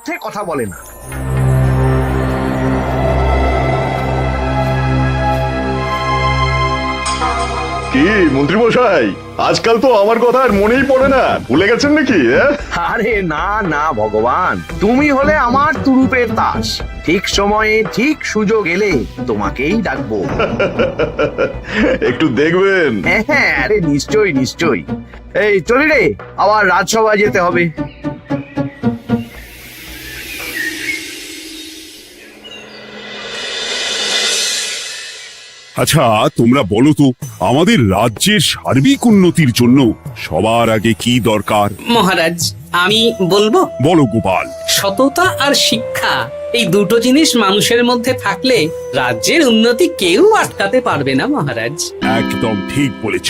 অর্থে কথা বলে না। কি মন্ত্রী মশাই, আজকাল তো আমার কথা আর মনেই পড়ে না, ভুলে গেছেন নাকি? আরে না না ভগবান, তুমি হলে আমার তুরুপের তাস। ঠিক সময়ে ঠিক সুযোগ এলে তোমাকেই ডাকবো। একটু দেখবেন। হ্যাঁ হ্যাঁ, আরে নিশ্চয়ই নিশ্চয়ই। এই চলি রে, আবার রাজসভায় যেতে হবে। আচ্ছা তোমরা বলো তো, আমাদের রাজ্যের সার্বিক উন্নতির জন্য সবার আগে কি দরকার? মহারাজ, আমি বলবো। বলো গোপাল। সততা আর শিক্ষা, এই দুটো জিনিস মানুষের মধ্যে থাকলে রাজ্যের উন্নতি কেউ আটকাতে পারবে না মহারাজ। একদম ঠিক বলেছ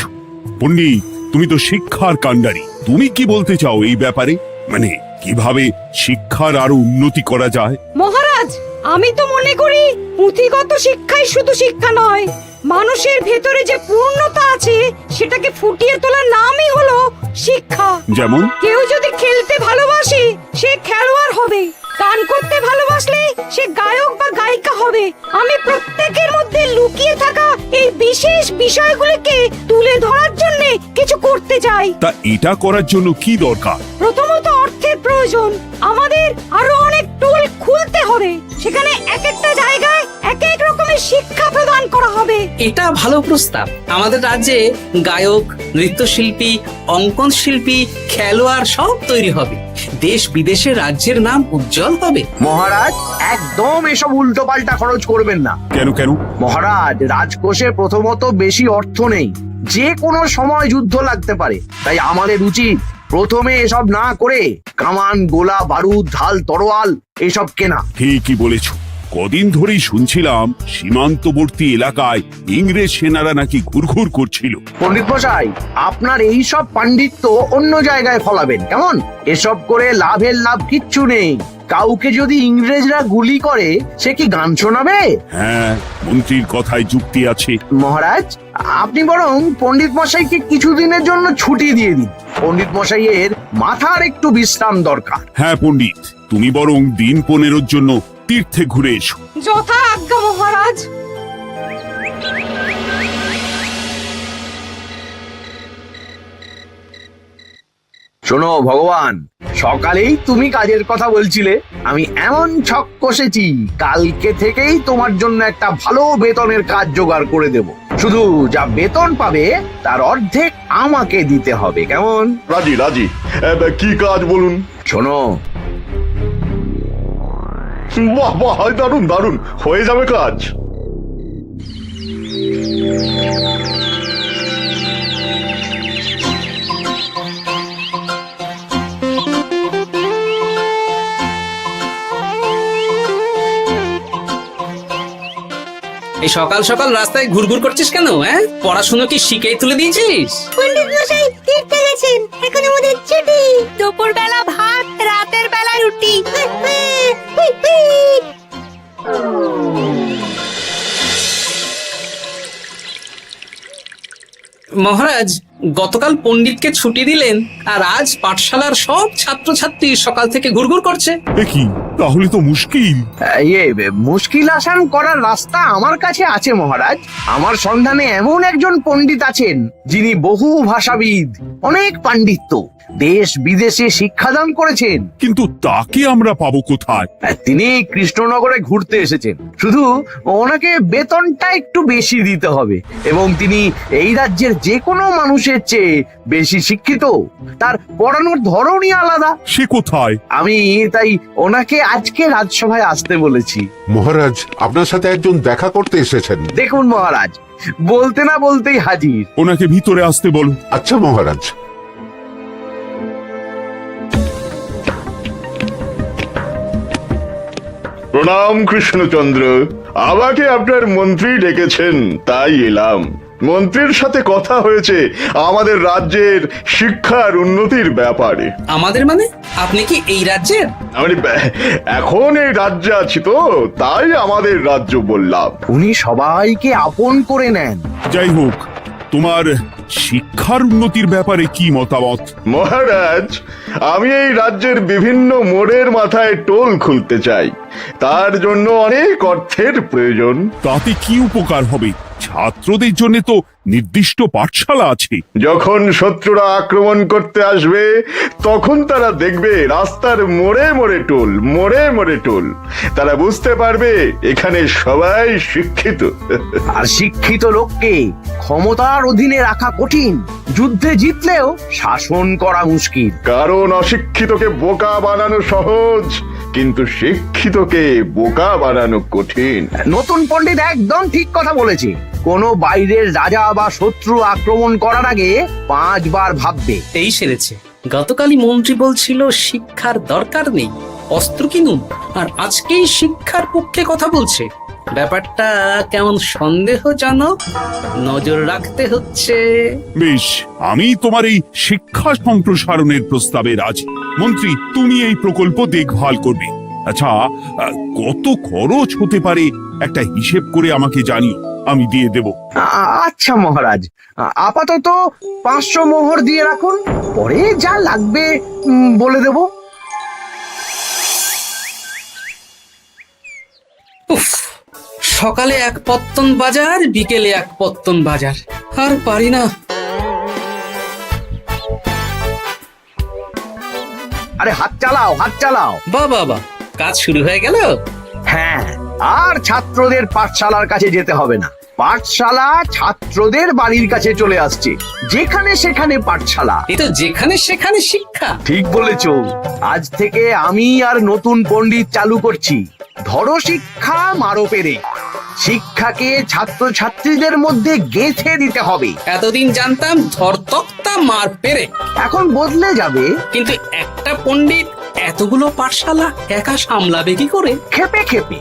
পণ্ডিত, তুমি তো শিক্ষার কাণ্ডারি। তুমি কি বলতে চাও এই ব্যাপারে? মানে কিভাবে শিক্ষার আরো উন্নতি করা যায়? মহারাজ, আমি তো মনে করি পুঁথিগত শিক্ষাই শুধু শিক্ষা নয়, মানুষের ভেতরে যে পূর্ণতা আছে সেটাকে ফুটিয়ে তোলার নামই হলো শিক্ষা। যেমন কেউ যদি খেলতে ভালোবাসে সে খেলোয়াড় হবে, গান করতে ভালোবাসলে সে গায়ক বা গায়িকা হবে। আমি প্রত্যেকের মধ্যে লুকিয়ে থাকা এই বিশেষ বিষয়গুলিকে তুলে ধরার জন্য কিছু করতে চাই। তা এটা করার জন্য কি দরকার? প্রথমত অর্থের প্রয়োজন। আমাদের আরো অনেক টুল খুলতে হবে, সেখানে এক একটা জায়গায় এক এক রকমের শিক্ষা প্রদান করা হবে। এটা ভালো প্রস্তাব। আমাদের রাজ্যে গায়ক, নৃত্যশিল্পী, অঙ্কন শিল্পী, খেলোয়াড় সব তৈরি হবে। দেশ বিদেশে রাজ্যের নাম উজ্জ্বল হবে। মহারাজ, একদম এসব উল্টো পাল্টা খরচ করবেন না। কেন কেন? মহারাজ, রাজকোষে প্রথমত বেশি অর্থ নেই, যে কোনো সময় যুদ্ধ লাগতে পারে। তাই আমাদের উচিত প্রথমে এসব না করে কামান, গোলা, বারুদ, ঢাল, তরোয়াল এসব কেনা। ঠিকই বলেছ। কদিন ধরেই শুনছিলাম সীমান্তবর্তী এলাকায় ইংরেজ সেনারা নাকি ঘুরঘুর করছিল। পণ্ডিত মশাই, আপনার এই সব পাণ্ডিত্য অন্য জায়গায় ফলাবেন কেমন? এসব করে লাভের লাভ কিচ্ছু নেই। কাউকে যদি ইংরেজরা গুলি করে সে কি গান শোনাবে? হ্যাঁ, মন্ত্রীর কথায় যুক্তি আছে। মহারাজ, আপনি বরং পণ্ডিত মশাইকে কিছুদিনের জন্য ছুটি দিয়ে দিন। পণ্ডিত মশাইয়ের মাথার একটু বিশ্রাম দরকার। হ্যাঁ পণ্ডিত, তুমি বরং দিন 15 জন্য তীর্থে ঘুরে এসো। যথা আজ্ঞা মহারাজ। শোনো ভগবান, সকালেই তুমি কাজের কথা বলছিলে, আমি এমন ছক কষেছি কালকে থেকেই তোমার জন্য একটা ভালো বেতনের কাজ জোগাড় করে দেব। শুধু যা বেতন পাবে তার অর্ধেক আমাকে দিতে হবে, কেমন? রাজি রাজি। কি কাজ বলুন? শোনো, বাহ বাহ, দারুণ দারুণ, হয়ে যাবে কাজ। এই সকাল সকাল রাস্তায় ঘুরঘুর করছিস কেন? পড়াশুনো কি শিখেই তুলে দিয়েছিস? পণ্ডিত মশাই তীর্থে গেছেন, এখন আমাদের ছুটি। দুপুর বেলা ভাত, রাতের বেলা রুটি। মহারাজ, গতকাল পণ্ডিতকে ছুটি দিলেন আর আজ পাঠশালার সব ছাত্রছাত্রী সকাল থেকে ঘুরঘুর করছে। এ কি, তাহলে তো মুশকিল। মুশকিল আসান করার রাস্তা আমার কাছে আছে মহারাজ। আমার সন্ধানে এমন একজন পণ্ডিত আছেন যিনি বহু ভাষাবিদ, অনেক পাণ্ডিত্য, দেশ বিদেশে শিক্ষাদান করেছেন। কিন্তু তাকে আমরা পাবো কোথায়? তিনি কৃষ্ণনগরে ঘুরতে এসেছেন। শুধু ওনাকে বেতনটা একটু বেশি দিতে হবে, এবং তিনি এই রাজ্যের যে কোনো মানুষের চেয়ে বেশি শিক্ষিত। তার পড়ানোর ধরনই আলাদা। সে কোথায়? আমি তাই ওনাকে আজকে রাজসভায় আসতে বলেছি। মহারাজ, আপনার সাথে একজন দেখা করতে এসেছেন। দেখুন মহারাজ, বলতে না বলতেই হাজির। ওনাকে ভিতরে আসতে বলো। আচ্ছা মহারাজ। প্রণাম কৃষ্ণচন্দ্র, আমাকে আপনার মন্ত্রী ডেকেছেন তাই এলাম। মন্ত্রীর সাথে কথা হয়েছে আমাদের রাজ্যের শিক্ষার উন্নতির ব্যাপারে। আমাদের মানে? আপনি কি এই রাজ্যের? আমি এখন এই রাজ্যে আছি তো, তাই আমাদের রাজ্য বললাম। উনি সবাইকে আপন করে নেন। যাই হোক, তোমার শিক্ষার উন্নতির ব্যাপারে কি মতামত? মহারাজ, আমি এই রাজ্যের বিভিন্ন মোড়ের মাথায় টোল খুলতে চাই। তার জন্য অনেক অর্থের প্রয়োজন। তাতে কি উপকার হবে? ছাত্রদের জন্য তো নির্দিষ্ট পাঠশালা আছে। যখন শত্রুরা আক্রমণ করতে আসবে তখন তারা দেখবে রাস্তার মোড়ে মোড়ে টোল, মোড়ে মোড়ে টোল। তারা বুঝতে পারবে এখানে সবাই শিক্ষিত। আর শিক্ষিত লোককে ক্ষমতার অধীনে রাখা কঠিন, যুদ্ধে জিতলেও শাসন করা মুশকিল। কারণ অশিক্ষিতকে বোকা বানানো সহজ, কিন্তু শিক্ষিতকে বোকা বানানো কঠিন। নতুন পণ্ডিত একদম ঠিক কথা বলেছে। কোনো বাইরের রাজা বা শত্রু আক্রমণ করার আগে 5 বার ভাববে। এই সেরেছে। গতকালই মন্ত্রী বলছিল শিক্ষার দরকার নেই, অস্ত্র কিনুন, আর আজকেই শিক্ষার পক্ষে কথা বলছে। ব্যাপারটা কেমন সন্দেহজনক, নজর রাখতে হচ্ছে। বেশ, আমি তোমার এই শিক্ষা সম্প্রসারণের প্রস্তাবে রাজি। মন্ত্রী, তুমি এই প্রকল্প দেখভাল করবে। আচ্ছা, কত খরচ হতে পারে একটা হিসেব করে আমাকে জানিও, আমি দিয়ে দেব। আচ্ছা মহারাজ, আপাতত 500 মোহর দিয়ে রাখুন, পরে যা লাগবে বলে দেব। উফ, সকালে এক পত্তন বাজার, বিকেলে এক পত্তন বাজার, আর পারি না। আরে হাত চালাও, হাত চালাও। বাবা, কাজ শুরু হয়ে গেল। হ্যাঁ, আর ছাত্রদের পাঠশালার কাছে যেতে হবে না। পাঠশালা ছাত্রদের বাড়ির কাছে চলে আসছে। যেখানে সেখানে পাঠশালা। এ তো যেখানে সেখানে শিক্ষা। ঠিক বলেছো। আজ থেকে আমি আর নতুন পণ্ডিত চালু করছি। ধরো শিক্ষা, মারো পেরে। শিক্ষাকে ছাত্রছাত্রীদের মধ্যে গেঁথে দিতে হবে। এতদিন জানতাম ধরতক্তা মার পেরে, এখন বদলে যাবে। কিন্তু একটা পণ্ডিত এতগুলো পাঠশালা একা সামলাবে কি করে? খেপে খেপে,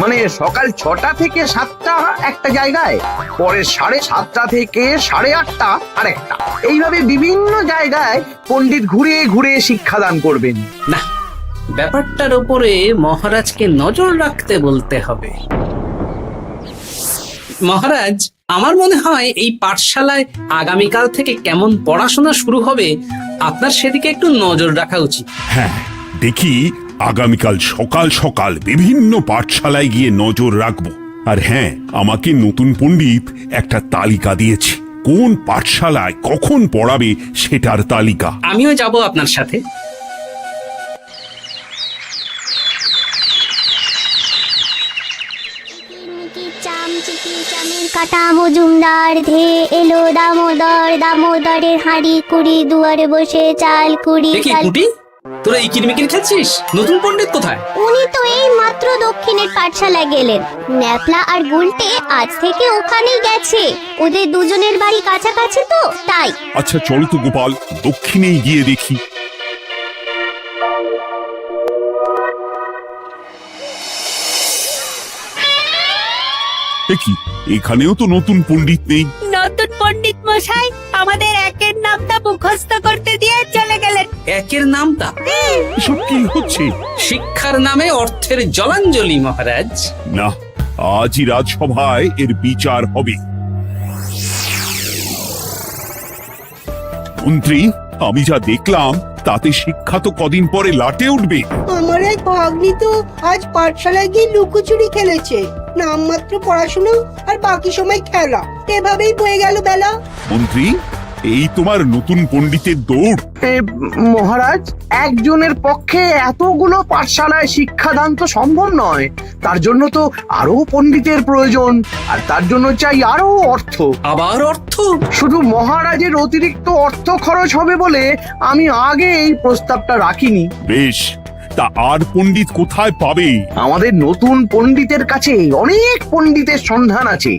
মানে সকাল 6টা থেকে 7টা একটা জায়গায়, পরে 7:30 থেকে 8:30 আরেকটা। এইভাবে বিভিন্ন জায়গায় পণ্ডিত ঘুরে ঘুরে শিক্ষাদান করবেন। না, ব্যাপারটার উপরে মহারাজকে নজর রাখতে বলতে হবে। মহারাজ, আমার মনে হয় এই পাঠশালায় আগামীকাল থেকে কেমন পড়াশোনা শুরু হবে, আপনার সেদিকে একটু নজর রাখা উচিত। হ্যাঁ, দেখি আগামীকাল সকাল সকাল বিভিন্ন পাঠশালায় গিয়ে নজর রাখবো। আর হ্যাঁ, আমাকে নতুন পণ্ডিত একটা তালিকা দিয়েছে, কোন পাঠশালায় কখন পড়াবে সেটার তালিকা। আমিও যাব আপনার সাথে। কাটা মজুমদার ধে এলো দামোদর, দামোদরের হাঁড়ি কুড়ি, দুয়ারে বসে চাল কুড়ি। দেখি কুটি, তোরা এই কিরমিকির খাচ্ছিস? নতুন পণ্ডিত কোথায়? উনি তো এই মাত্র দক্ষিণের পাঠশালায় গেলেন। ন্যাপলা আর গুলটে আজ থেকে ওখানেই গেছে। ওদের দুজনের বাড়ি কাছাকাছি তো, তাই। আচ্ছা চলো তো গোপাল, দক্ষিণেই গিয়ে দেখি। দেখি এখানেও তো নতুন পণ্ডিত নেই। নতুন পণ্ডিত মশাই আমাদের একের নামটা মুখস্থ করতে দিয়ে চলে গেলেন। একের নামটা? এসব কি হচ্ছে? শিক্ষার নামে অর্থের জলাঞ্জলি মহারাজ। না, আজই রাজসভায় এর বিচার হবে। মন্ত্রী, আমি যা দেখলাম তাতে শিক্ষা তো কদিন পরে লাটে উঠবে। আমার এক ভাগ্নি তো আজ পাঠশালায় গিয়ে লুকোচুরি খেলেছে। নামমাত্র পড়াশুনো আর বাকি সময় খেলা, এভাবেই বয়ে গেল বেলা। মন্ত্রী, এই তোমার নতুন পণ্ডিতের দৌড়। মহারাজ, একজনের পক্ষে এতগুলো পাঠশালায় শিক্ষাদান তো সম্ভব নয়। তার জন্য তো আরো পণ্ডিতের প্রয়োজন, আর তার জন্য চাই আরো অর্থ। আবার অর্থ? শুধু মহারাজের অতিরিক্ত অর্থ খরচ হবে বলে আমি আগে এই প্রস্তাবটা রাখিনি। বেশ, তা আর পণ্ডিত কোথায় পাবে? আমাদের নতুন পণ্ডিতের কাছে অনেক পণ্ডিতের সন্ধান আছে।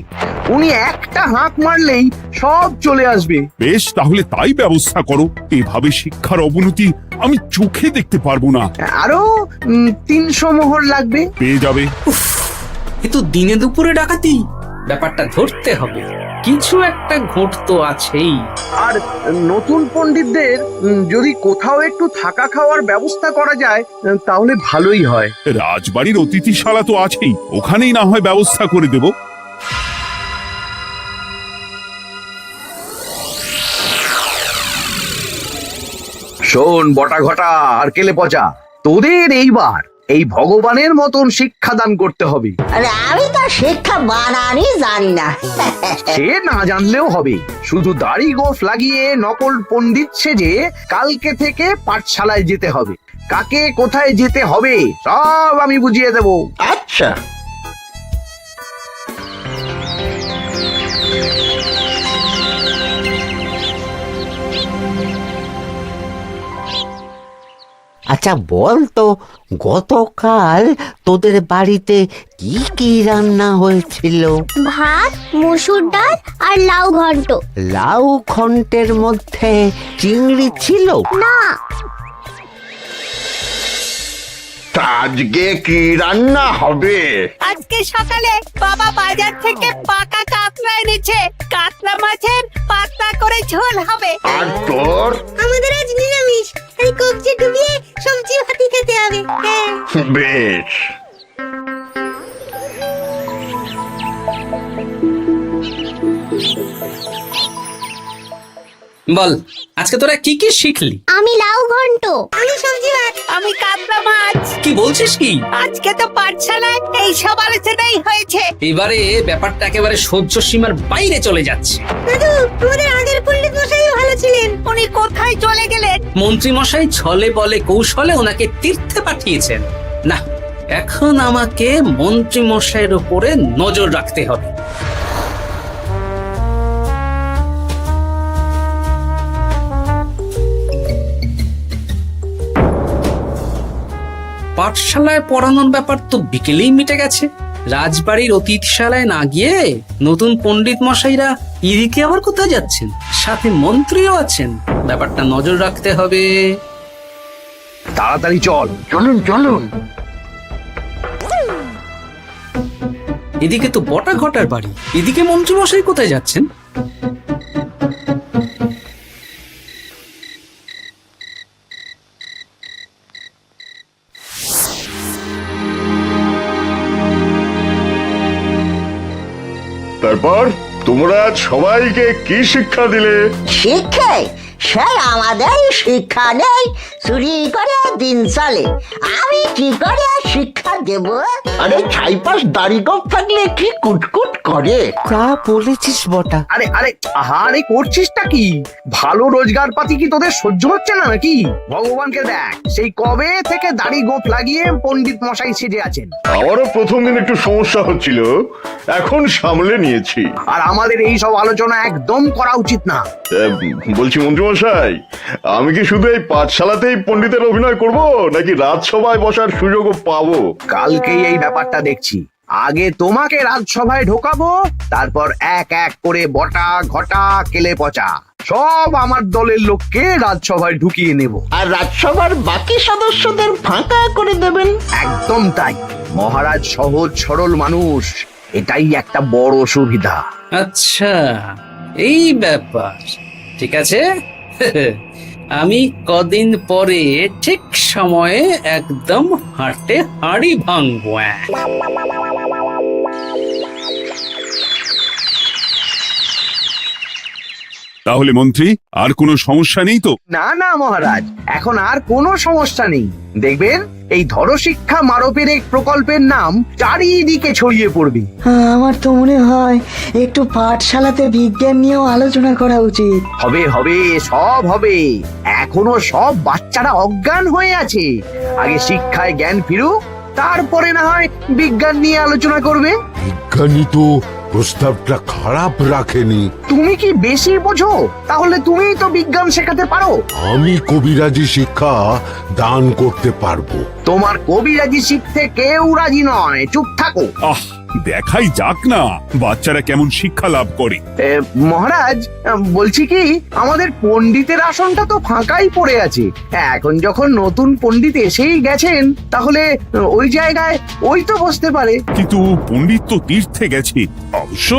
উনি একটা হাঁক মারলেই সব চলে আসবে। বেশ, তাহলে তাই ব্যবস্থা করো। এভাবে শিক্ষার অবনতি আমি চোখে দেখতে পারবো না। আরো 300 মোহর লাগবে। পেয়ে যাবে। এ তো দিনে দুপুরে ডাকাতি। ব্যাপারটা ধরতে হবে, কিছু একটা ঘোট তো আছেই। আর নতুন পণ্ডিতদের যদি কোথাও একটু থাকা খাওয়ার ব্যবস্থা করা যায় তাহলে ভালোই হয়। রাজবাড়ির অতিথিশালা তো আছেই, ওখানেই না হয় ব্যবস্থা করে দেব। শোন বটা ঘটা আর কেলে পচা, তোদের এইবার এই ভগবানের মতন শিক্ষাদান করতে হবে। আরে আমি তো শিক্ষা বানানই জানি না। সে না জানলেও হবে, শুধু দাড়ি গোফ লাগিয়ে নকল পণ্ডিত সেজে কালকে থেকে পাঠশালায় যেতে হবে। কাকে কোথায় যেতে হবে সব আমি বুঝিয়ে দেব। আচ্ছা। আচ্ছা বল তো, গতকাল তোদের বাড়িতে কি কি রান্না হয়েছিল? ভাত, মসুর ডাল আর লাউ ঘন্ট। লাউ ঘন্টের মধ্যে চিংড়ি ছিল? না, আজকে কি রান্না হবে? আজকে সকালে বাবা বাজার থেকে পাকা কাতলা এনেছে। কাতলা মাছের পাতলা করে ঝোল হবে। আর তোর? আমাদের আজ নিরামিষ, এই কবজি ডুবিয়ে সবজি ভাতি খেতে হবে। বেশ। বল, আজকে তোরা কি কি শিখলি? আমি লাউ ঘন্ট। আমি সবজি ভাত। আমি কাতলা মাছ। কি বলছিস কি? আজকে তো পাঠশালায় এই সব আলোচনাই হয়েছে। এবারে ব্যাপারটা একেবারে সহ্য সীমার বাইরে চলে যাচ্ছে। দাদু, আমাদের আগের পণ্ডিত মশাই ভালো ছিলেন। উনি কোথায় চলে গেলেন? মন্ত্রী মশাই ছলে বলে কৌশলে ওনাকে তীর্থে পাঠিয়েছেন। না, এখন আমাকে মন্ত্রী মশাইয়ের উপরে নজর রাখতে হবে। পাঠশালায় পড়ানোর ব্যাপার তো বিকেলেই মিটে গেছে। রাজবাড়ির অতিথিশালায় না গিয়ে নতুন পণ্ডিত মশাইরা এদিকে আবার কোথায় যাচ্ছেন? সাথে মন্ত্রীও আছেন, ব্যাপারটা নজর রাখতে হবে। তাড়াতাড়ি চল। চলুন চলুন। এদিকে তো বটা ঘটার বাড়ি, এদিকে মন্ত্রী মশাই কোথায় যাচ্ছেন? তারপর তোমরা সবাইকে কি শিক্ষা দিলে? শিক্ষে সে আমাদের শিক্ষা নেই, চুরি করে দিন চলে। আমি কি করে শিক্ষা দেব? আরে ছাইপাশ দাড়ি গোঁফ থাকলে কি কুটকুট করে। তা বলেছিস বটা। আরে আরে আহারে করছিসটা কি? ভালো রোজগার পাতি কি তোদের সহ্য হচ্ছে না নাকি? ভগবানকে দেখ, সেই কবে থেকে দাড়ি গোঁফ লাগিয়ে পণ্ডিত মশাই সেজে আছেন। আমারও প্রথম দিন একটু সমস্যা হচ্ছিল, এখন সামলে নিয়েছি। আর আমাদের এই সব আলোচনা একদম করা উচিত না। বলছি মন্ত্রীমশাই, আমি কি শুধু এই পাঠশালাতেই পণ্ডিতের অভিনয় করব, নাকি রাজসভায় বসার সুযোগও পাবো? কালকেই এই ব্যাপারটা দেখছি। আগে তোমাকে রাজসভায় ঢোকাবো, তারপর এক এক করে বটা ঘটা কেলে পচা সব আমার দলের লোককে রাজসভায় ঢুকিয়ে নেব। আর রাজসভার বাকি সদস্যদের ফাঁকা করে দেবেন। একদম তাই। মহারাজ সহজ সরল মানুষ, এটাই একটা বড় সুবিধা। আচ্ছা, এই ব্যাপার। ঠিক আছে, আমি কদিন পরে ঠিক সময়ে একদম হাটে হাড়ি ভাঙবো। তাহলে মন্ত্রী, আর কোনো সমস্যা নেই তো? না না মহারাজ, এখন আর কোনো সমস্যা নেই। দেখবেন এই ধরশিক্ষা মারপের এক প্রকল্পের নাম চারিদিকে ছড়িয়ে পড়বে। আমার তো মনে হয় একটু পাঠশালাতে বিজ্ঞান নিয়েও আলোচনা করা উচিত। হবে হবে, সব হবে। এখনো সব বাচ্চারা অজ্ঞান হয়ে আছে। আগে শিক্ষায় জ্ঞান ফিরুক, তারপরে না হয় বিজ্ঞান নিয়ে আলোচনা করবে। বিজ্ঞানী তো প্রস্তাবটা খারাপ রাখেনি। তুমি কি বেশি বোঝো? তাহলে তুমিই তো বিজ্ঞান শেখাতে পারো। আমি কবিরাজি শিক্ষা দান করতে পারবো। তোমার কবিরাজি শিখতে কেউ রাজি নয়, চুপ থাকো। আহ, দেখাই যাক না বাচ্চারা কেমন শিক্ষা লাভ করে। মহারাজ, বলছি কি, আমাদের পণ্ডিতের আসনটা তো ফাঁকাই পড়ে আছে। এখন যখন নতুন পণ্ডিত এসেই গেছেন, তাহলে ওই জায়গায় ওই তো বসতে পারে। কিন্তু পণ্ডিত তো তীর্থে গেছে, অবশ্য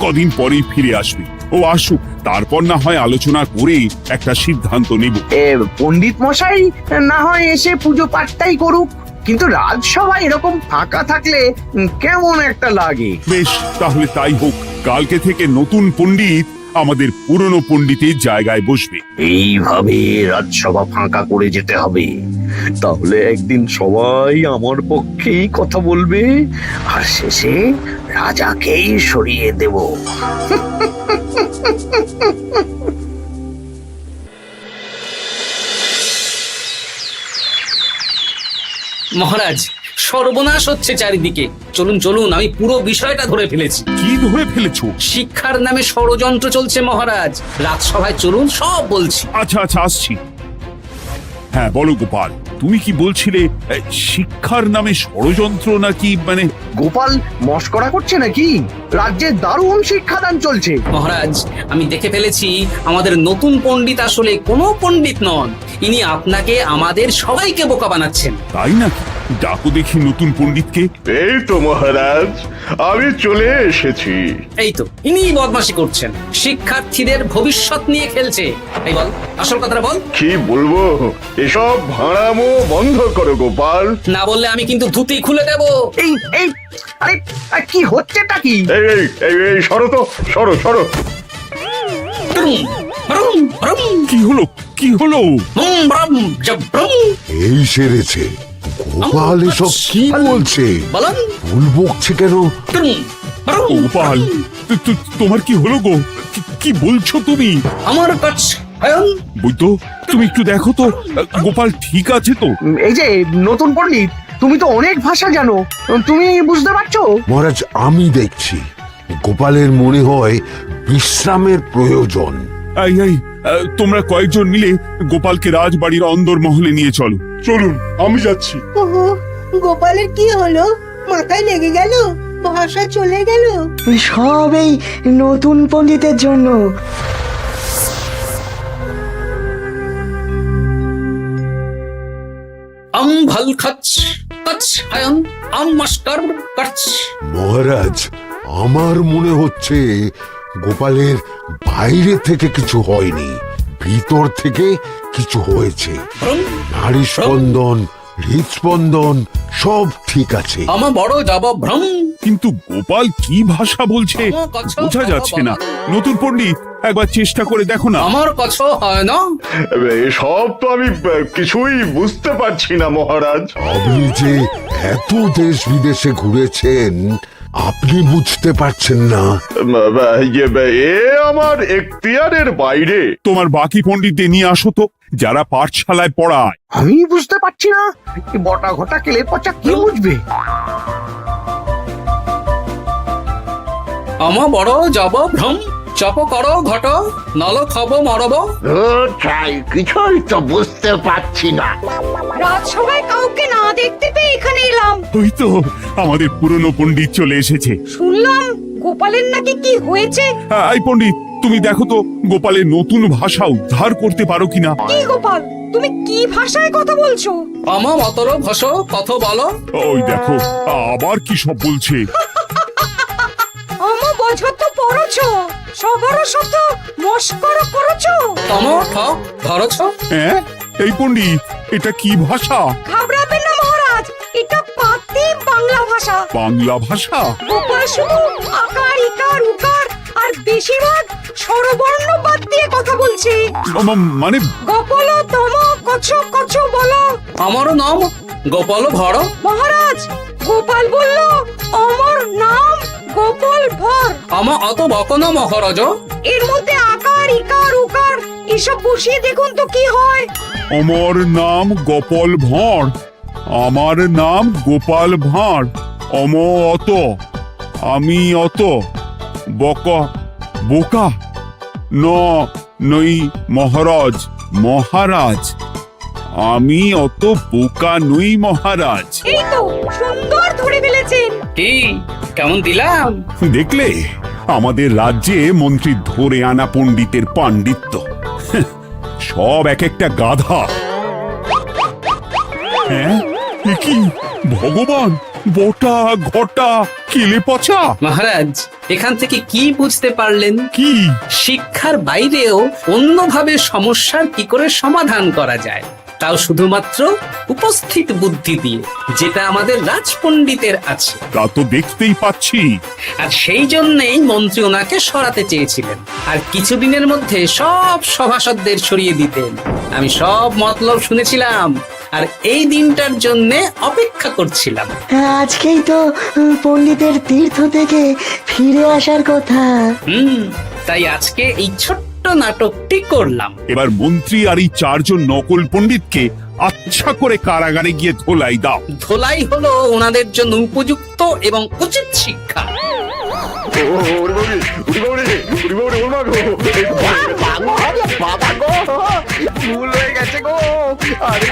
কদিন পরেই ফিরে আসবে। ও আসুক, তারপর না হয় আলোচনা করে একটা সিদ্ধান্ত নেব। পণ্ডিত মশাই না হয় এসে পুজো পাঠটাই করুক, কিন্তু রাজসভায় এরকম ফাঁকা থাকলে কেমন একটা লাগে। বেশ, তাহলে তাই হোক। কালকে থেকে নতুন পণ্ডিত আমাদের পুরনো পণ্ডিতের জায়গায় বসবে। এইভাবে রাজসভা ফাঁকা করে যেতে হবে, তাহলে একদিন সবাই আমার পক্ষেই কথা বলবে আর শেষে রাজাকেই সরিয়ে দেব। মহারাজ, সর্বনাশ হচ্ছে চারিদিকে। চলুন চলুন, আমি পুরো বিষয়টা ধরে ফেলেছি। কি ধরে ফেলেছো? শিক্ষার নামে ষড়যন্ত্র চলছে মহারাজ। রাজসভায় চলুন, সব বলছি। আচ্ছা আচ্ছা, আসছি। হ্যাঁ বলো গোপাল, তুমি কি বলছিলে শিক্ষার নামে ষড়যন্ত্র নাকি? মানে গোপাল মস্করা করছে নাকি? রাজ্যে দারুণ শিক্ষাদান চলছে। মহারাজ, আমি দেখে ফেলেছি আমাদের নতুন পণ্ডিত আসলে কোনো পণ্ডিত নন। ইনি আপনাকে, আমাদের সবাইকে বোকা বানাচ্ছেন। তাই নাকি? ডাকো দেখি নতুন পণ্ডিতকে। এই তো মহারাজ, আমি চলে এসেছি। এই তো, ইনি বদমাশি করছেন, শিক্ষার্থীদের ভবিষ্যৎ নিয়ে খেলছে। এই বল, আসল কথাটা বল। কি বলবো, এসব ভাড়ামো বন্ধ করো গোপাল। না বললে আমি কিন্তু ধুতি খুলে দেব। এই এই আরে আরে, কি হচ্ছেটা কি? এই এই এই এই, সরো তো, সরো সরো। ব্রুম, ব্রুম, ব্রুম, কি হলো? কি হলো? ব্রুম, ব্রুম, ব্রুম। এই সেরেছে, গোপাল এসব কি বলছে? বলুন। ভুল বকছে কেন? ব্রুম, ব্রুম, গোপাল, তোমার কি হলো গো? কি বলছো তুমি? আমার কাছ বৈদ্য, তুমি একটু দেখো তো গোপাল ঠিক আছে তো? এই যে নতুন পণ্ডিত, তুমি তো অনেক ভাষা জানো, তুমি বুঝতে পারছো? মহারাজ, আমি দেখছি গোপালের মনে হয় বিশ্রামের প্রয়োজন। এই এই, তোমরা কয়েকজন মিলে গোপালকে রাজবাড়ির অন্দর মহলে নিয়ে চলো। চলুন, আমি যাচ্ছি। ওহো, গোপালের কি হলো? মাথায় লেগে গেল? ভাষা চলে গেল? সব এই নতুন পণ্ডিতের জন্য। আম ভাল খাচ কাচ হায়ন আম মাস্টার কাচ। মহারাজ, আমার মনে হচ্ছে গোপালের বাইরে থেকে কিছু হয়নি, ভিতর থেকে কিছু হয়েছে। নারী স্পন্দন, হৃদস্পন্দন সব ঠিক আছে। আমার বড় যাব ভ্রম। কিন্তু গোপাল কি ভাষা বলছে বোঝা যাচ্ছে না। নতুন পণ্ডিত, একবার চেষ্টা করে দেখো না। আমার কাছে হয় না। এসব তো আমি কিছুই বুঝতে পারছি না মহারাজ। আপনি যে এত দেশ বিদেশে ঘুরেছেন, আপনি বুঝতে পারছেন না? এ আমার এখতিয়ারের বাইরে। তোমার বাকি পণ্ডিতদের নিয়ে আসো তো, যারা পাঠশালায় পড়ায়। আমি বুঝতে পারছি না, এই বটা ঘটা কেলে পচা কি বুঝবে? আমার বড় যাব ভ্রম। চপ করো ঘট, নল খাবো মরব। তাই কিছুই তো বুঝতে পারছি না। রাজসভায় কাউকে না দেখতে পেয়ে এখানে এলাম। ওই তো আমাদের পুরনো পণ্ডিত চলে এসেছে। শুনলাম গোপালের নাকি কি হয়েছে। এই পণ্ডিত, তুমি দেখো তো গোপালের নতুন ভাষা উদ্ধার করতে পারো কিনা। কি গোপাল, তুমি কি ভাষায় কথা বলছো? আমার মতর ভাষ কথা বলো। ওই দেখো আবার কি সব বলছে। আমো বোঝো তো পড়ছো, সবার সাথে মস্করা করছো। তমো ঠক ধরছ। হ্যাঁ, এই পণ্ডিত, এটা কি ভাষা? ঘাবড়াবেন না মহারাজ, এটা পাতি বাংলা ভাষা। বাংলা ভাষা? গোপাল শুধু আকার ইকার উকার আর বেশিরভাগ স্বরবর্ণ বাদ দিয়ে কথা বলছে। মানে গোপাল তম কছ কছ বলো। আমার নাম গোপাল ভর। মহারাজ, গোপাল বলল আমার নাম গোপাল ভর। আমার অত বকন মহারাজ। এর মধ্যে আকার ইকার উকার এসব বসিয়ে দেখুন তো কি হয়। আমার নাম গোপাল ভাঁড়। আমার নাম গোপাল ভাঁড়। অত, আমি অত, বকা বোকা, নই মহারাজ। মহারাজ, আমি অত বোকা নই মহারাজ। এই তো সুন্দর ধরে ফেলেছেন। কি কেমন দিলাম? দেখলে, আমাদের রাজ্যে মন্ত্রী ধরে আনা পণ্ডিতের পাণ্ডিত্য। সব এক একটা গাধা। হ্যাঁ, এ কি ভগবান, বটা ঘটা কেলে পচা। মহারাজ, এখান থেকে কি বুঝতে পারলেন? কি? শিক্ষার বাইরেও অন্যভাবে সমস্যার কি করে সমাধান করা যায়। তাও শুধুমাত্র উপস্থিত বুদ্ধি দিয়ে, যেটা আমাদের রাজপণ্ডিতের আছে। তা তো দেখতেই পাচ্ছি। আর সেই জন্যেই মন্ত্রী ওনাকে সরাতে চেয়েছিলেন, আর কিছুদিনের মধ্যে সব সভাসদদের সরিয়ে দিতেন। আমি সব মতলব শুনেছিলাম, আর এই দিনটার জন্য অপেক্ষা করছিলাম। আজকেই তো পণ্ডিতের তীর্থ থেকে ফিরে আসার কথা। তাই আজকে এই ছোট্ট নাটকটি করলাম। এবার মন্ত্রী আর এই 4 জন নকল পণ্ডিতকে আচ্ছা করে কারাগারে গিয়ে ধোলাই দাও। ধোলাই হলো ওনাদের জন্য উপযুক্ত এবং উচিত শিক্ষা। ভুল হয়ে গেছে গো। আরে